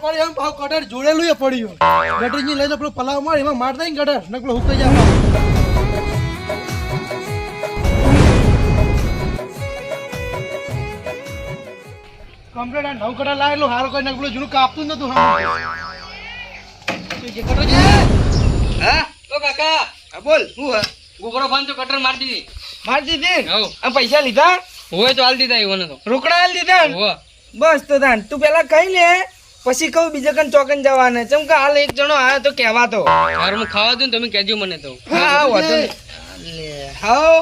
પડી એમ ભાવ કટર જોડેલું એ પડ્યું ગટરીજી લઈ તો પેલો પલાવ માર એમાં માર દઈ ગટર ને પેલો હુકાઈ જાય કમ્પ્લીટ આ નવ કટર લાવેલું હારું કરીને પેલું જૂનું કાપતું જ નતું હા તો કાકા હા બોલ શું હે ગોબરો ફાન તો કટર મારી દીધી મારી દીધી હવ આ પૈસા લીધા હોય તો હાલ દીધા ઈવોને તો રોકડા હાલ દીધા હો બસ તો તાન તું પેલા કહી લે પછી કહું બીજા કન ચોકન જવાને ચમ કે હાલ એક જણો આવ્યો તો કહેવા તો હારું હું ખાવા દઉં ને તમે કહેજો મને તો હા હા વાંધો નહીં લે હાઉ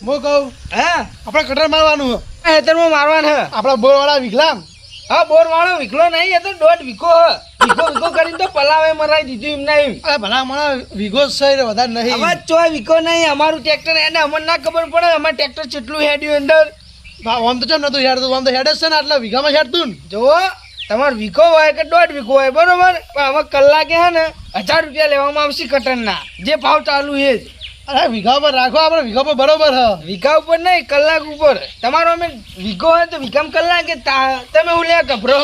હું કહું હા આપણે કટર મારવાનું હે આ હેતરમાં મારવાન હે આપણા બોર વાળા વિકલામ હા બોર વાળો વિકલો નહીં એ તો દોઢ વીઘો હે વીઘો કરીને તો પલાવે મરાઈ દીધું એમ નહીં અરે ભલા મને વીઘો જ છે વધારે નહીં આમાં ચોય વીઘો નહીં અમારું ટ્રેક્ટર એને અમને ના ખબર પડે અમારું ટ્રેક્ટર કેટલું હેડ્યું અંદર આમ તો ચમ નતું હેડતું આમ તો હેડ જ છે ને આટલા વીઘામાં હેડતું ને જુઓ તમારો વીઘો હોય કે દોઢ વીઘો હોય બરોબર પણ હવે કલાકે હે ને 1000 રૂપિયા લેવામાં આવશે કટરના જે ભાવ ચાલુ એ જ અરે વીઘા પર રાખો આપણે વીઘા પર બરોબર હ વીઘા ઉપર નહીં કલાક ઉપર તમારો અમે વીઘો હોય તો વીઘામાં કલાકે તમે હું લે ગભરો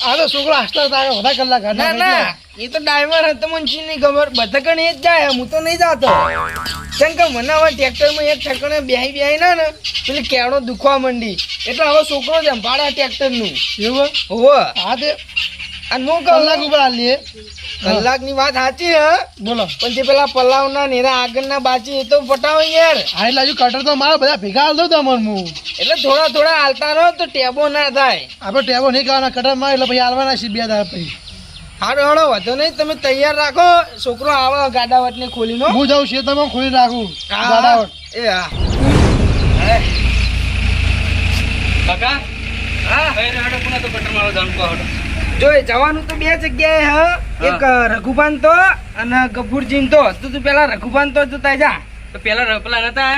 આ તો છોકરો આસ્તા તારે વધારે કલાક ના ના એ તો ડ્રાઈવર હતો મને શી નહીં ખબર બધા કણ એ જ જાય હું તો નહીં જાતો કેમ કે મને હવે ટ્રેક્ટરમાં એક ઠેકાણે બેહી ના ને પેલી કેળો દુખવા માંડી એટલે હવે છોકરો જ સંભાળે ટ્રેક્ટરનું એવું હોવે હા તે અને હું કલાક ઉપર આલીએ કલાકની વાત સાચી હે બોલો પણ જે પેલા પલાવના નેરા આગળના બાચી એ તો પટાવો યાર હા એટલે હજુ કટર તો મારે બધા ભેગા હાલ દઉં તમને હું એટલે થોડા થોડા હાલતા રહો તો ટેબો ના થાય આપણે ટેબો નહીં કરવાના કટર માં એટલે પછી હાલવાના છે 2 દાડા પછી હારો હારો વાંધો નહીં તમે તૈયાર રાખો છોકરો આવે ગાડાવટ ને ખોલીનો હું જાઉં છે તમે ખોલી રાખું હા ગાડાવટ એ હા કાકા હા કઈ રેડો પુના તો કટર મારો જાણ કો હડો જો જવાનું તો બે જગ્યાએ હે એક રઘુભાન તો અને ગફુરજી તો તું પેલા રઘુભાન તો જતા જા તો પેલા પેલા નતા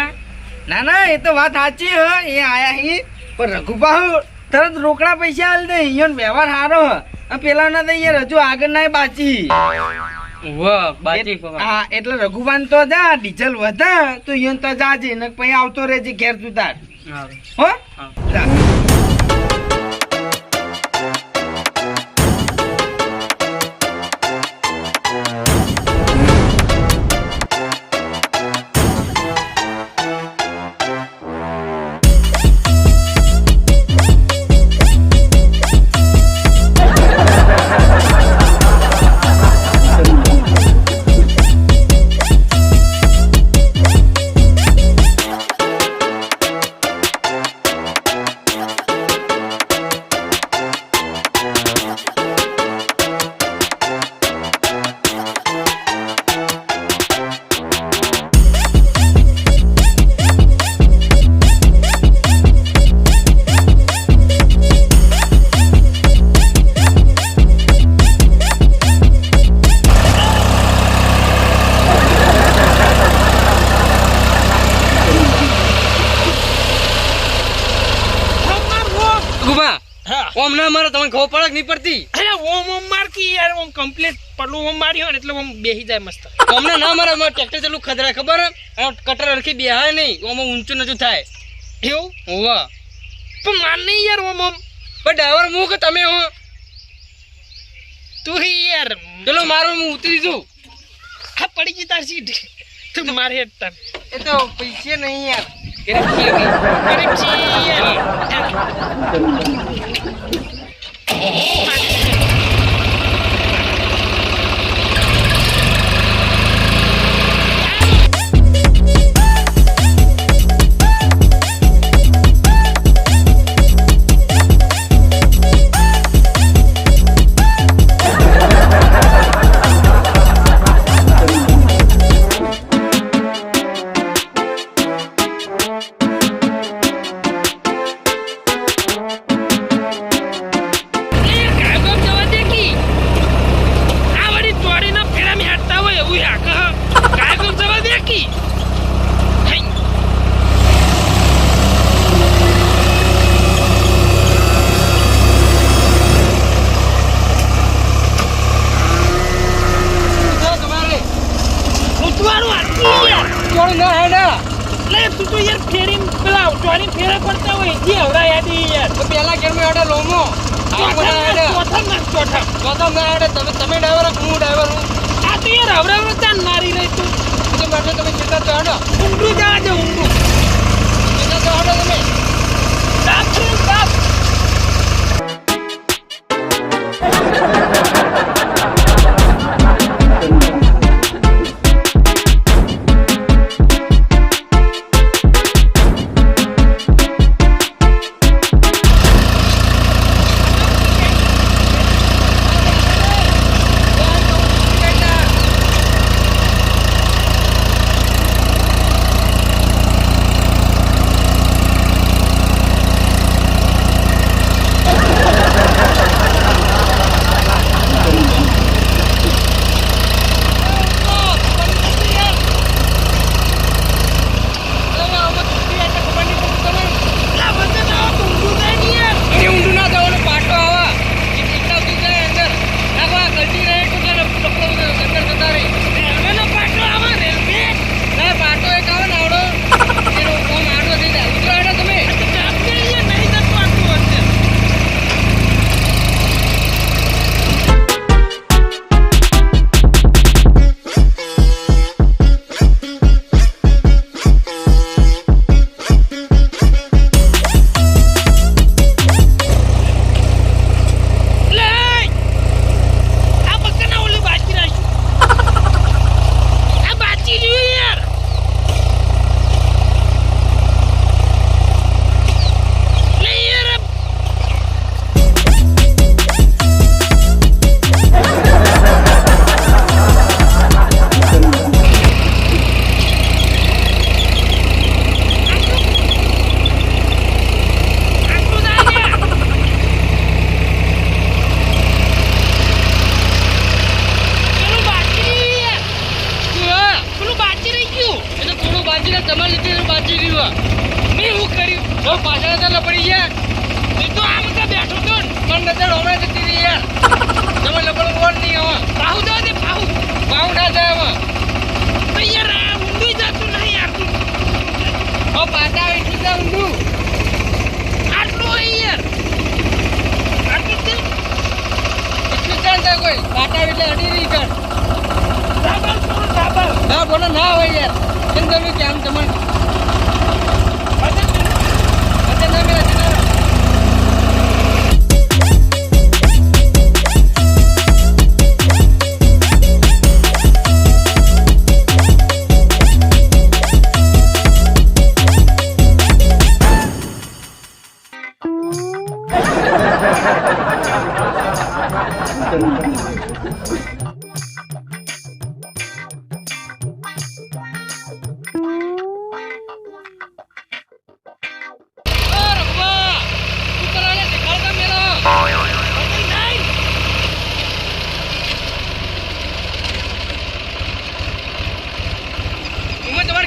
ના ના એ તો વાત સાચી હે એ આયા હી પણ રઘુભા તરત રોકડા પૈસા હાલ દે ઈયોન વ્યવહાર સારો હે અને પેલા ના તો યાર હજુ આગળ ના બાચી વાહ બાજી હા એટલે રઘુભાન તો જા ડીઝલ વધે તો ઈયોન તો જાજે ને પછી આવતો રહેજે ઘેર તું તાર હો જા ઓમ ના મારો તમને ખબર પડે કે નહીં પડતી અરે ઓમ માર કી યાર ઓમ કમ્પ્લીટ પડલું ઓમ માર્યો ને એટલે ઓમ બેહી જાય મસ્ત અમને ના મારે મારે ટ્રેક્ટર ચાલુ ખતરા ખબર હે કટર અરખી બેહાય નહીં ઓમ ઊંચું નચું થાય એવું હોવા પણ માર નહીં યાર ઓમ પણ ડ્રાઈવર હું કે તમે હો તું યાર ચલો મારો હું ઉતરી જઉં આ પડી ગઈ તાર સીટ તું મારે હેડ તાર એ તો પૈસે નહીં યાર અરે છી યાર તું તો યાર ફેરી પેલા ચોરી ફેરા પડતા હોય જે હવરા યાદી યાર તો પેલા ઘેર માં હેડે લોમો ચોથા ચોથા હોય કોઈ કાટા એટલે અડી રહી કર સાબર થોડું સાબર ના બોલો ના હોય યાર કેમ તમે કેમ તમને વજન ના મેળે ના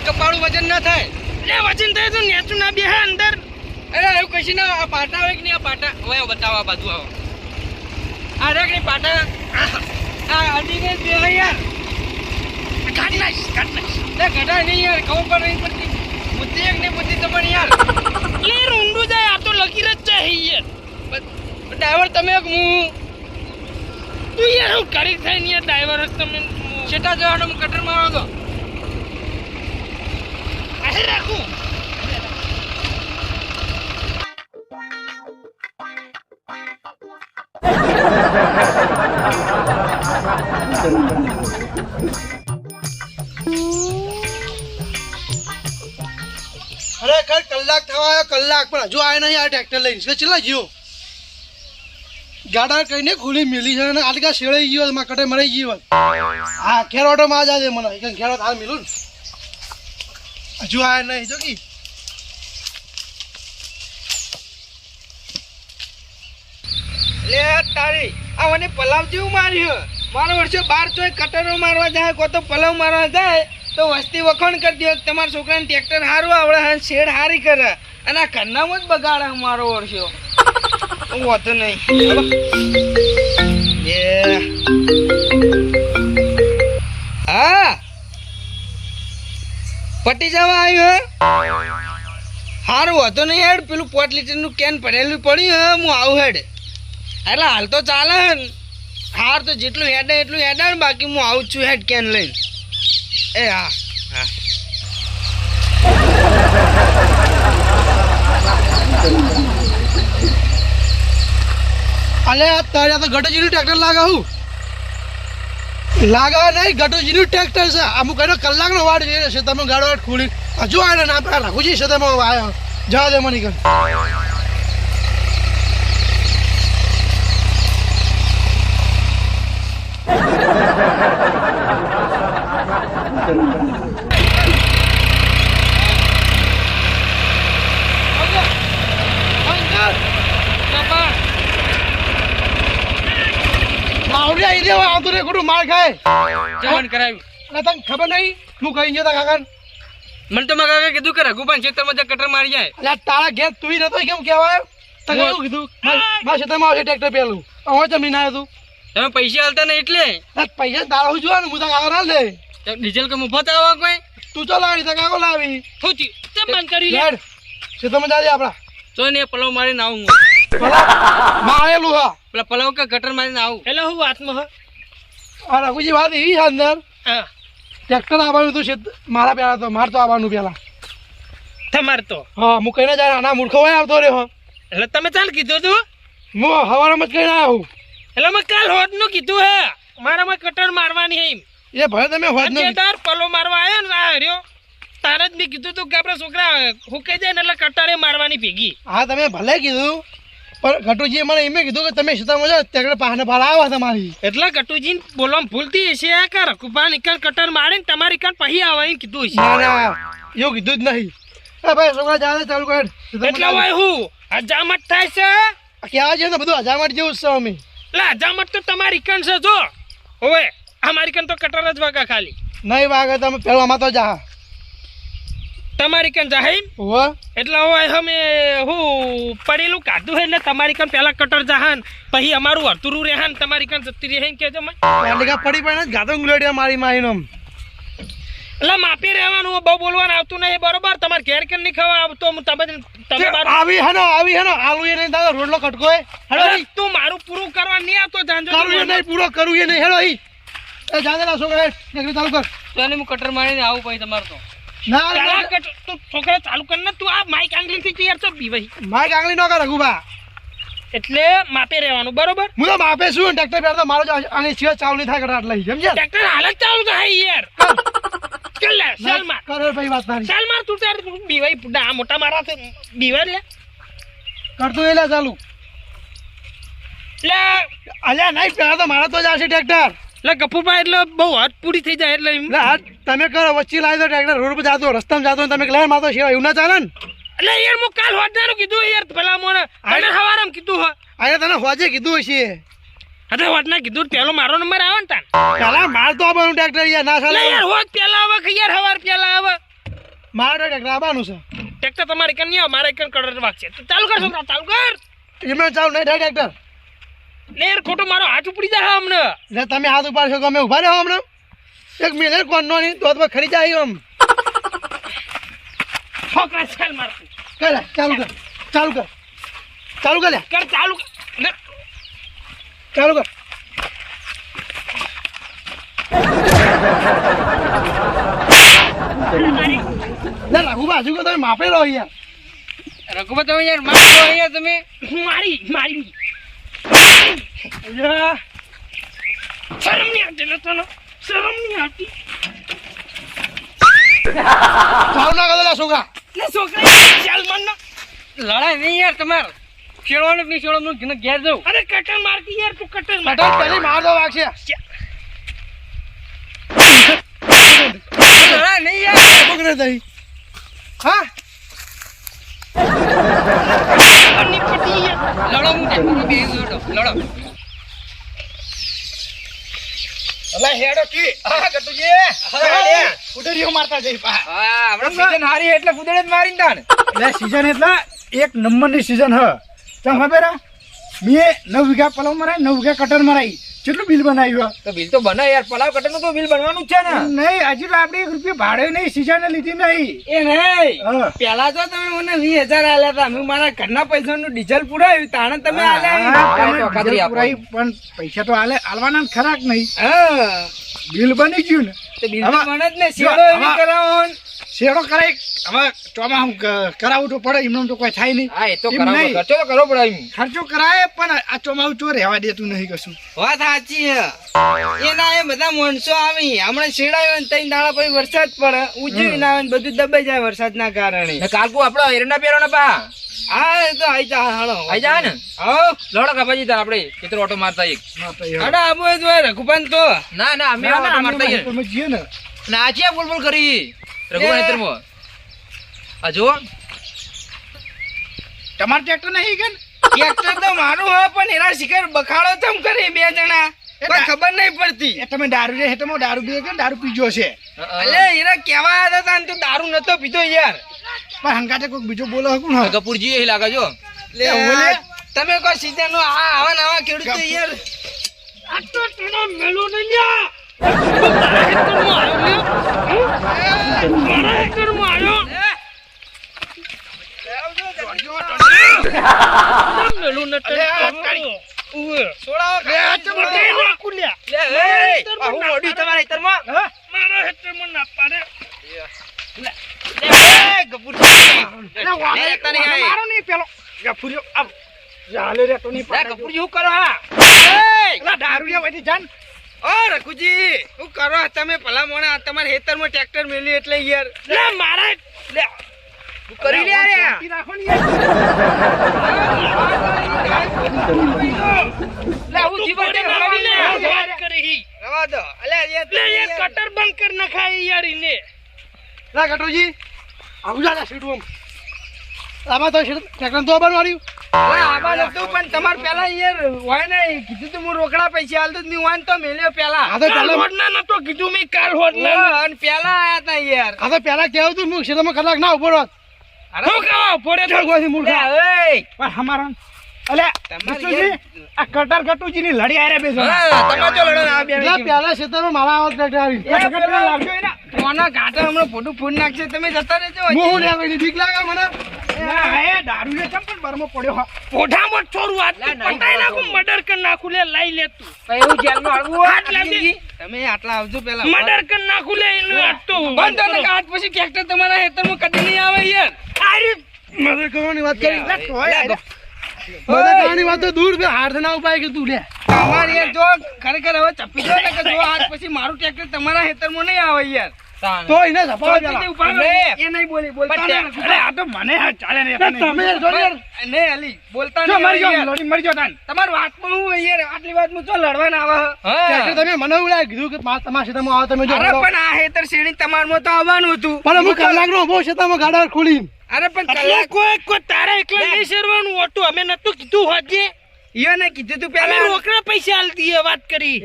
કપાળું વજન ના થાય લે વજન થાય તો નેચું ના બેહે અંદર અરે એવું કશી ના આ પાટા હોય કે નહીં આ પાટા હવે બતાવો આ બાજુ આવો આ રે કે નહીં પાટા આ અડી ગઈ બે હોય યાર કાઢ નાખ લે ઘટા નહીં યાર ખબર પણ નહીં પડતી બુદ્ધિ એક નહીં બુદ્ધિ તમારી યાર લે રૂંડું જાય આ તો લકીર જ છે યાર ડ્રાઈવર તમે એક હું તું યાર હું કરી થાય ને યાર ડ્રાઈવર જ તમે છેટા જવાનો હું કટર મારો તો આહે રાખું અરે કલાક થવા આવ્યો કલાક પણ હજુ આવ્યો નહીં આ ટ્રેક્ટર લઈને ચલા ગયો ગાડા કઈને ખુલી મિલી છે અને આટલા શેળાઈ ગયો માં કટે મરાઈ ગયો હા ખેરોટો માં જાજે મને એક ખેરોટ હાલ મિલું ને હજુ આવ્યો નહીં જો કી લે તારી આ મને પલાવ જેવું માર્યું મારો વર્ષે 12 ચોય કટરો મારવા જાય કો તો પલાવ મારવા જાય તો વસ્તી વખણ કરી દો તમારા છોકરાને ટ્રેક્ટર સારું આવડે અને શેડ હારી કરે અને આ કન્નામાં જ બગાડે મારો વર્ષો વાંધો નહીં હા પટી જવા આવ્યું સારું વાંધો નહીં હેડ પેલું 5 લીટરનું કેન ભરેલું પડ્યું હે હું આવું હેડ એટલે હાલ તો ચાલે ને હાર તો જેટલું હેડે એટલું હેડે ને બાકી હું આવું છું હેડ કેન લઈને એ હા હા અલે આ તારે તો ગટોજીનું ટ્રેક્ટર લાગાવું લાગા નહીં ગટોજીનું ટ્રેક્ટર છે અમુક એનો કલાકનો વાડ છે તમે ગાડો વાડ ખોલી હજુ આવ્યો ના પેલા રાખું છે તમે આવ્યો જવા દે મને કર આવડે આવી દેવા આવતો રે ખોટું માર ખાય જવાન કરાવ્યું અને તને ખબર નહીં હું કહી ગયો તા કાકા મને તો મારા કાકા કીધું કે રઘુભાઈ ખેતરમાં જે કટર મારી જાય એટલે તારા ઘેર તું નતો કેમ કહેવાય તને એવું કીધું મારા ખેતરમાં આવશે ટ્રેક્ટર પેલું હવે જમીન આવ્યો તું તમે પૈસા હાલતા નહીં એટલે પૈસા તારા હું જોવાનું હું તો કાકા ના લે ડીઝલ કે મફત આવો કોઈ તું ચો લાવી તો કાકો લાવી શું થયું તે બંધ કરી લે હેડ ખેતરમાં જાજે આપડા તો ને પલાવ મારીને આવું હું મારેલું હા પેલા પલાવ કે કટર મારીને આવું એટલે હું વાતમાં હ આ રઘુજી વાત એવી છે અંદર હા ટ્રેક્ટર આવવાનું તું છે મારા પેલા તો માર તો આવવાનું પેલા તમાર તો હા હું કહીને જાય આના મૂર્ખો હોય આવતો રહ્યો એટલે તમે ચાલ કીધું તું હું હવારમાં જ કહીને આવ્યો એટલે મેં કાલ હોદનું કીધું હે મારામાં કટર મારવાની હે એમ એ ભલે તમે હોત ને તાર પલો મારવા આવ્યો ને આ હર્યો તારે જ મેં કીધું તું કે આપણા છોકરા હુકાઈ જાય ને એટલે કટરે મારવાની ભેગી હા તમે ભલે કીધું પણ ઘટુજીએ મને એમ કીધું કે તમે સીતામાં જાઓ ટ્રેક્ટર પાને ભાડા આવા તમારી એટલે ગટુજી બોલવામાં ભૂલતી હશે આ કા રકુભા નિકાલ કટર મારે ને તમારી કાન પહી આવે એમ કીધું હશે ના ના એવું કીધું જ નહીં એ ભાઈ છોકરા જાણે ચાલુ કર એટલે હોય હું હજામત થાય છે ક્યાં છે ને બધું હજામત જેવું જ છે અમે એટલે હજામત તો તમારી કાન છે જો હવે અમારી કાન તો કટર જ વાગા ખાલી નહીં વાગે તમે પહેલામાં તો જા તમારી કાન જાહે હો એટલે હોય અમે હું પડેલું કાઢું એટલે તમારી કાન પહેલા કટર જાહન પછી અમારું અધૂરું રહેન તમારી કાન જતી રહે કેજો મેં પાલિકા પડી પણ ગાતો ગુલેડિયા મારી મારીનો એટલે માપી રહેવાનું બહુ બોલવાનું આવતું નહીં બરોબર તમારે ઘેર કેમ નહીં ખાવા આવતો તમે મારું આવી હેનો આલુ એ નહીં દાદા રોટલો કટકો હે હેડો અરે, અહીં. તું મારું પૂરું કરવા નહીં આવતો જાણજો કરું એ નહીં પૂરો કરું એ નહીં હેડો અહીં. એ જાદેલા છોકરા ટેકરી ચાલુ કર તો એને હું કટર મારીને આવું પછી તમારે તો ના પેલા તું છોકરા ચાલુ કર ને તું આ માઈક આંગળી થી તૈયાર છો બીવાઈ માઈક આંગળી ન કર રઘુબા એટલે માપે રહેવાનું બરોબર હું તો માપે છું ટ્રેક્ટર પેર તો મારો આની સિવાય ચાલુ નહીં થાય કટા આટલા સમજ્યા ટ્રેક્ટર હાલત ચાલુ થાય યાર ચાલ લે ચાલ માર કરે ભાઈ વાત તારી ચાલ માર તું તાર બીવાઈ આ મોટા મારા છે બીવા લે કરતો એલા ચાલુ લે અલ્યા નહીં પેલા તો મારા તો જ આવશે ટ્રેક્ટર લે ગફુરભાઈ એટલે બહુ હદ પૂરી થઈ જાય એટલે એમ. એટલે હા તમે કરો વચ્ચે લાવી દો ટ્રેક્ટર રોડ પર જાતો રસ્તામાં જાતો તમે લઈને માતો સેવા એવું ના ચાલે ને એટલે યાર હું કાલ હોદનારું કીધું યાર પેલા મોને તને હવારામ કીધું હો અરે તને હોજે કીધું હશે અરે હોદના કીધું પેલો મારો નંબર આવે ને તાન પેલા માર તો આવવાનું ટ્રેક્ટર યાર ના એટલે ચાલે યાર હોદ પેલા આવે કે યાર હવાર પેલા આવે મારે તો ટ્રેક્ટર આવવાનું છે ટ્રેક્ટર તમારી કન નહીં આવે મારે કન કડર વાગશે તો ચાલુ કર છોકરા ચાલુ કર એમને ચાલુ નહીં થાય ટ્રેક્ટર લે યાર ખોટો મારો હાથ ઉપડી જાય હમને એટલે તમે હાથ ઉપાડશો તો અમે ઉભા રહો હમણાં એક મિનિટ કોણ નો નહીં તો ખરી જાય આમ છોકરા ચાલ માર કર ચાલુ કર ચાલુ કર ચાલુ કર લે કર ચાલુ લે ચાલુ કર લે રાખું બાજુ કે તમે માપે રહો યાર રઘુબા તમે યાર મારો અહીંયા તમે મારી અલ્યા, શરમ નહીં આવતી લે તને શરમ નહીં આવતી ચાલુ ના કરો લે છોકરા લે છોકરા ચાલ મન ના લડાઈ નહીં યાર તમારે ખેડવાનું નહીં ખેડવાનું ઘેર જવું અરે કટર મારતી યાર તું કટર માર કટર પેલી માર દો વાગશે લડાઈ નહીં યાર પકડે તઈ હા અની પટી યાર લડો હું ટેક્ટર બે લડો અલા હેડો કી હા કટુજી ઉડરીઓ મારતા જઈ પા હા હમણાં સીઝન હારી એટલે ફુદડે જ મારીને તાણ એટલે સીઝન એટલે એક નંબરની સીઝન હ તમે ખબર હે? મેં 9 વીઘા પલાવ મરાય 9 વીઘા કટર મરાઈ કેટલું બિલ બનાવ્યું તો બિલ તો બને યાર પલાવ કટરનું તો બિલ બનવાનું જ છે ને નહીં હજી તો આપણે 1 રૂપિયા ભાડે નહીં સીઝન લીધી નહીં એ નહીં હા. પેલા તો તમે મને 20,000 આલ્યા હતા હું મારા ઘરના પૈસાનું ડીઝલ પુરાવ્યું તાણે તમે હા, આલ્યા તમે તો ખાતરી ડીઝલ આપો. પુરાઈ, પણ પૈસા તો આલવાના ને ખરા જ નહીં હા બિલ બની ગયું ને તો બિલ તો હવે- બને જ ને જો, શેડો એવી હવે- કરાવો ને. શેડો કરાય હવે ચોમાસું કરાવવું તો પડે એમને તો કોઈ થાય નહીં હા એ તો એમ કરાવો નહીં. ખર્ચો તો કરવો પડે એમ ખર્ચો કરાય પણ આ ચોમાસું તો રહેવા દેતું નહીં કશું વાત સાચી હે એના એ બધા માણસો આવી હમણાં શેડાયો ને તઈ દાડા પછી વરસાદ પડે ઉજવી ના આવે ને બધું દબાઈ જાય વરસાદના કારણે ને કાલકુ આપણો એરંડા પહેરવાના પા હા એ તો આઈ જા હાલો આઈ જા ને હા લડો કાપાજી તાર આપણે ખેતર ઓટો મારતા એક ના તો એ- અડા આબુ એ તો રઘુપાન તો ના ના અમે ના, ના, ઓટો અમે મારતા તો અમે જઈએ ને ના આજે બોલ બોલ કરી રઘુભાઈ નેતરમો આ જો તમારે ટ્રેક્ટર નહીં કે ને? ટ્રેક્ટર તો મારું હે પણ એના શિખર બખાડો તમ કરે બે જણા કોઈ ખબર નહીં પડતી એ તમે દારૂ રે તમે દારૂ પીએ કે દારૂ પીજો છે અલે એના કેવા હતા તાન તો દારૂ નતો પીતો યાર પણ હંગાતે કોઈક બીજો બોલો કોણ હોય? કપૂરજી એ લાગે જો લે ઓલે. તમે કોઈ સીઝન નો આવા નવા ખેડૂતો યાર આ તો તને મેલું નહીં લ્યા મારા હેક્ટરમાં આવ્યો લ્યા મારા હેક્ટરમાં આવ્યો મેલું નટન ઉવે છોડાવો લે, આ તો મને નાખું લ્યા લે એ હું મોડી તમારા હેતરમાં હા? મારા હેક્ટરમાં ના પાડે લે કપૂરજી લે, વાહ, લે, તને આય. મારો નહીં પેલો ગફુરિયો, આવ. ચાલે રે તો નહીં લે પાડે. કપૂરજી હું કરો હા અલા, દારૂ રે વધી જાન. ઓ રઘુજી હું કરો તમે ભલા મોણા તમારા હેતરમાં ટ્રેક્ટર મેલ્યું એટલે યાર લે મારા લે હું કરી લે રે શાંતિ રાખો ને યાર. લે હું જીવન દે નાખી લે વાત કરી રવા દો અલે યાર લે યાર કટર બંધ કર નખાય યાર ઇને લા કટુજી આવું જા સીટું આમાં તો ટ્રેક્ટર તો બનવાડ્યું આમાં નતું પણ તમાર પેલા યાર હોય ને કીધું તું હું રોકડા પૈસા હાલતો જ નહીં હોય ને તો મેલ્યો પેલા આ તો કાલ પેલા હોડના નતો કીધું મેં કાલ હોડના અને પેલા આયા તા યાર આ તો પેલા કેવું તું હું ક્ષેત્રમાં કલાક ના ઉભો રહો હું ખાવા પડે તો ગોથી મૂર્ખા લે ઓય પણ હમારા અલે તમારે વિષ્ણુજી, આ કટર કટુજીની લડી આરે બે જણા. હા તમાર જો લડો આ બે પેલા ક્ષેત્રમાં મારા આવા ટ્રેક્ટર આવી એ કટર લાવજો એના. કોના ઘાટા હમણાં ફોટું ફોડ નાખશે તમે જતા રહેજો હું લે ભાઈ બીક લાગે મને ના એ દારૂ ને ચમ પણ બરમો પડ્યો હા. પોઢામાં છોરું હાથ પટાઈ નાખું મર્ડર કરી નાખું લે લઈ લે તું એવું જેલમાં હળવું હાથ લાગી તમે આટલા આવજો પેલા મર્ડર કરી નાખું લે એનું હાથ તો બંધ કરો કે આજ પછી ટ્રેક્ટર તમારા ખેતરમાં કદી નહીં આવે યાર આરી મદદ કરવાની વાત કરી લે, મદદ કરવાની વાત તો દૂર બે હાથ ના ઉપાય કે તું લે તમારે યાર જો ખરેખર હવે ચપ્પી દો ને કે જો આજ પછી મારું ટ્રેક્ટર તમારા ખેતરમાં નહીં આવે યાર તો એને ઝપાડો તો પેલા. ઉભા રહો. એ નહીં બોલી બોલતા અરે નહીં. આ તો મને હા ચાલે ને તમે યાર જોડે યાર. નહીં અલી બોલતા જો નહીં મરી યાર. ગયો લોડી મરી ગયો તાન તમારી વાતમાં હું હોય યાર આટલી વાતમાં જો લડવાના આવે ટ્રેક્ટર તમે મને એવું લાગે કીધું કે તમારા ક્ષેત્રમાં આવો તમે જો અરે પણ આ હેતર શેરડી તમારમાં તો આવવાનું હતું પણ હું કલાકનો ઉભો ક્ષેત્રમાં ગાડા ખોલી અરે પણ એટલે કલાક કોઈ તારા એકલા નહીં શેરવાનું હતું અમે નતું કીધું હોજે ઈયોને કીધું તું અમે પેલા રોકડા પૈસા આલતી એ વાત કરી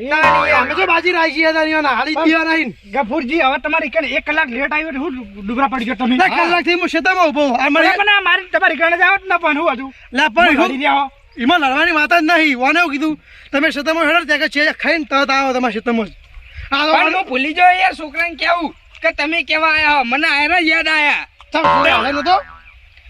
અમે તો બાજી રાખી હતા અહીંયા હાલી જ દીવા નહીં ગફુરજી હવે તમારી કને 1 કલાક લેટ આવ્યો એટલે હું ડુબરા પડી ગયો તમે કલાકથી હું ક્ષેત્રમાં ઉભો આ અરે મને પણ આ મારી તમારી ગણે જાવ જ ન પણ હું હતું લા પણ ગાડી રહ્યા એમાં લડવાની વાત જ નહીં ઓને એવું કીધું તમે ક્ષેત્રમાં હેડો ત્યાં કે છે ખાઈને તરત આવો તમારા ક્ષેત્રમાં જ આ તો પણ હું ભૂલી ગયો યાર છોકરાને કેવું કે તમે કેવા આયા હો મને આયરા યાદ આયા ચાલ હાલે નતો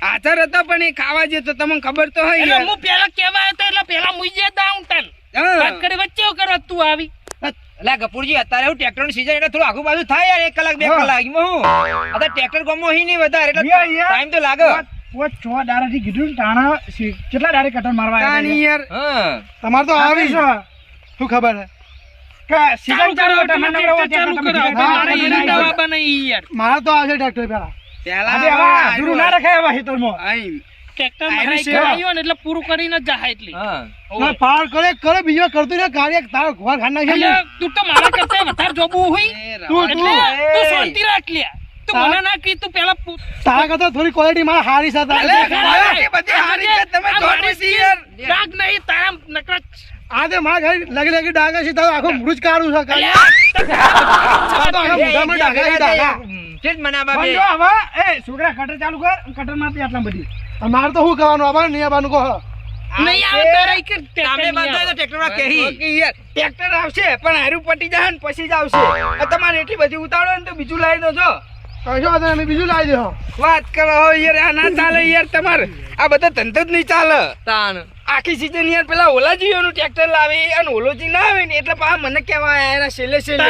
હાજર હતો પણ એ ખાવા જતો તમને ખબર તો હોય એટલે યાર. હું પેલા કેવા હતો એટલે પેલા મુજે ડાઉનટાઉન હા. વાત કરી વચ્ચે કરો તું આવી એટલે ગપુરજી અત્યારે હું ટ્રેક્ટર ની સીઝન એટલે થોડું આગુ બાજુ થાય યાર 1 કલાક 2 કલાક એમાં હું અત્યારે ટ્રેક્ટર ગમો હી નહીં વધારે એટલે યાર, યાર. ટાઈમ તો લાગે પોચ 6 દાડાથી કીધું ને તાણા કેટલા દાડે કટર મારવા આવ્યા તાની યાર હા તમારે તો આવી છો શું ખબર હે કે સીઝન ચાલુ કરો, તમે તમે નવરા ટ્રેક્ટર ચાલુ કરો. તમે મારે તમે એની તમે દવા બનાવી યાર મારે તો આવશે ટ્રેક્ટર પેલા પેલા હવે હવે અધૂરું ના રખાય હવે હિતરમાં આઈ. ટ્રેક્ટર આયરી મારા સેવા. આવ્યો ને એટલે પૂરું કરીને જ જાય એટલી હા ના પાર કરે કરે બીજો કરતું ને કાર્ય તારો ઘોર ખાના છે એટલે તું તો મારા કરતા વધારે જોબું હોય એ તું એટલે તું તું શાંતિ રાખ લ્યા તું તાર- મને ના કી તું પેલા તારા કરતા થોડી ક્વોલિટી મારા હારી સાથે અલે, એ બધી હારી છે, તમે જોડવી છે યાર. ડાગ નહીં તારા નકરા આ તે મારા ઘરે લગી લગી ડાગા છે તારો આખો મૃજ કાઢું છે કાઢી. અલ્યા, આ તો આખા મોઢામાં ડાઘા છે, ડાઘા. છે જ મને આ બાબે. બંધો હવે એ છોકરા કટર ચાલુ કર કટર માંથી આટલા બધી મારે તો શું કરવાનું આવાનું નહીં આવવાનું કહો નહીં આવે તારા ઈ કે તમે બંધ હોય તો ટ્રેક્ટરમાં કહી. ઓકે યાર, ટ્રેક્ટર આવશે પણ હારું પટી જાય ને પછી જ આવશે આ તમારે એટલી બધી ઉતાવળ હોય ને તો બીજું લાવી દો છો કશો વાંધો નહીં, અમે બીજું લાવી દો વાત કરો હો યાર આ ના ચાલે યાર તમારે આ બધા ધંધો જ નહીં ચાલે આખી સીઝન યાર પેલા ઓલાજીઓનું ટ્રેક્ટર લાવી અને ઓલોજી ના આવે ને એટલે પાછા મને કહેવા આયા એના છેલ્લે છેલ્લે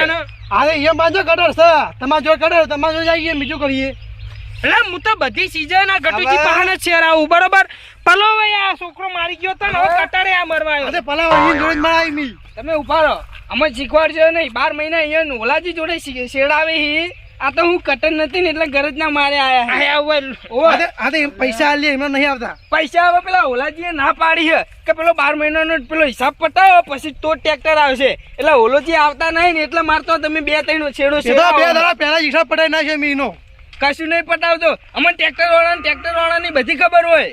અરે અહીંયા બાંધો કટર છે તમારે જો કટર તમારે જો જઈએ બીજું કરીએ એટલે હું તો બધી સીઝન આ ગટુજી હવે- પાહને જ છેરાવું બરોબર પલો ભાઈ આ છોકરો મારી ગયો તો ને હવે કટારે આ મરવા આવ્યો અરે પલાવ અહીં જોડે જ મારા મી તમે ઉભા રહો અમે શીખવાડજો નહીં 12 મહિના અહીંયા ઓલાજી જોડે શેડાવે હી આ તો હું કટર નથી ને એટલે ગરજ ના મારે આયા હે. આયા હોય આ તો પૈસા આલીએ એમાં નહીં આવતા પૈસા હવે પેલા ઓલાજીએ ના પાડી છે કે પેલો 12 મહિનાનો પેલો હિસાબ પતાવો પછી તો ટ્રેક્ટર આવશે એટલે ઓલોજી આવતા નહીં ને એટલે મારતો તમે 2-3 છેડો એ તો બે દાડા પહેલા જ હિસાબ પટાઈ નાખ્યો મીનો કશું નહીં પટાવતો અમને ટ્રેક્ટર વાળાની બધી ખબર હોય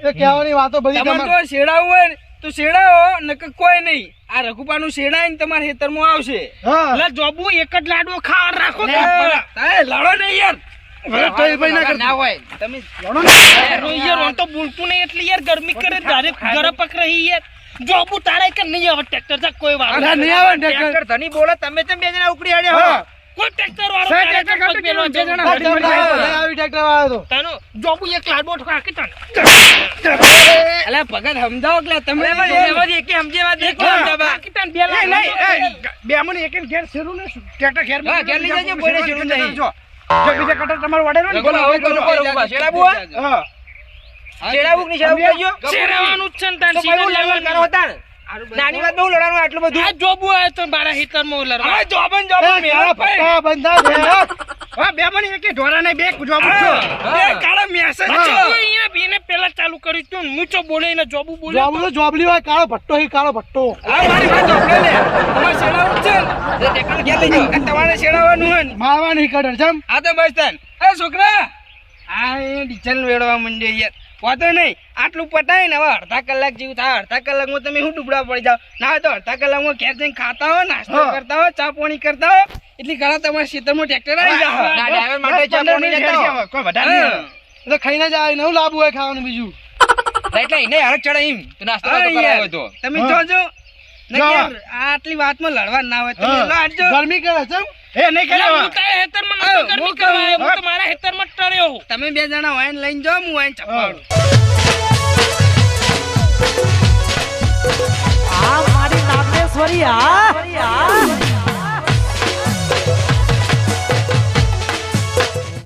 એ કહેવાની વાતો બધી તમારે તમારે તો શેડાવું હોય ને તો શેડાવો નકર કોઈ નહીં આ રઘુપાનું શેડાય ને તમારા ખેતરમાં આવશે હા એટલે જોબુ એક જ લાડવો ખાવા રાખો એ, લડો નહીં યાર હવે તો એ ભાઈ ના કરતા. ના હોય તમે યાર ઓન તો બોલતું નહીં એટલે યાર ગરમી કરે ધારે ગરમ પકડી યાર જોબુ તારે કે નહીં આવે ટ્રેક્ટર જા કોઈ અરે વાળો નહીં આવે ને ટ્રેક્ટર. ટ્રેક્ટર ધની બોલો તમે તેમ 2 જણા ઉપડી આડ્યા હા. હો કોઈ ટ્રેક્ટર વાળો સાહેબ, તારે ટ્રેક્ટર પગ પેલો બે જણા જવાનો. ગાડી મળી જાય. બધા આવી ટ્રેક્ટર વાળા તો તાનો જોબુ એક લાડવો ઠોકા તને અલા ભગત સમજાવો કે તમે એમાંથી એકે સમજેવા દે કે સમજાવવા. તને બે એ નહીં, લાડવો બે મને એક ઘેર શેરું ને ટ્રેક્ટર ઘેર હા, ઘેર લઈ જજો, કોઈને શેરું નહીં. જો બીજા કટર તમારું વડેલું ને બોલો, હવે બોલો, બોલો, ઉભા. શેડાવું હોય? હા શેડાવું કે નહીં શેડાવું કરજો. શેરવાનું જ છે ને તાન તો સીધા કયું લડવાનું કરો લેવાનું. તાણ? નાની વાત બહુ લડવાનું આટલું બધું આ જોબુ આવે તો મારા હિતરમાં લડવા હવે જોબન એ જોબન કાળા મેલો ભાઈ. પટ્ટા બંધા છે. હા બે મને એક ઢોરા ને બે જોબ છો બે કાળા મેસેજ હા. છે. અહીંયા બેને પેલા ચાલુ કર્યું તું મૂચો બોલે ને જોબુ બોલે જોબલું તો જોબલી હોય કાળો ભટ્ટો હી કાળો ભટ્ટો હા, મારી વાત સાંભળો લે. તમારે શેડાવું જ છે ને? તો ટ્રેક્ટર ઘેર લઈ જાઓ. આ તમારે શેડાવાનું હોય ને? મારવા નહીં કટર જમ આ તો બસ તાન. એ છોકરા આ એ ડીઝલ વેડવા માંડ્યો યાર વાતો નહીં આટલું પટાય ને હવે અડધા કલાક જેવું થાય અડધા કલાકમાં તમે શું ડૂબડા પડી જાઓ ના હોય તો અડધા કલાકમાં ઘેર જઈને ખાતા હો નાસ્તો હા. કરતા હો ચા પાણી કરતા હો એટલી ઘણા તમારા ખેતરમાં ટ્રેક્ટર આવી જાય ના, ડ્રાઈવર માટે ચા પાણી લેતા હો. કોઈ વધારે નહીં હા. એટલે ખાઈને જાય નવું લાવવું હોય ખાવાનું બીજું એટલે એને હરક ચડે એમ તો નાસ્તો હા, તો કરાવ્યો યાર. તો તમે હા. જોજો જો. આટલી વાતમાં લડવા ના હોય તમે હા. લડજો ગરમી કરે છે એ નહીં કરે એટલે હવે. હું તારા હેતરમાં નતો હા, ગરમી હું કરવા કહું. આવ્યો. હું તો મારા હેતરમાં જ ટળ્યો હું. તમે બે જણા વાઈન લઈને જાઓ, હું વાઈન ચપાડું. આ મારી નાગેશ્વરી આ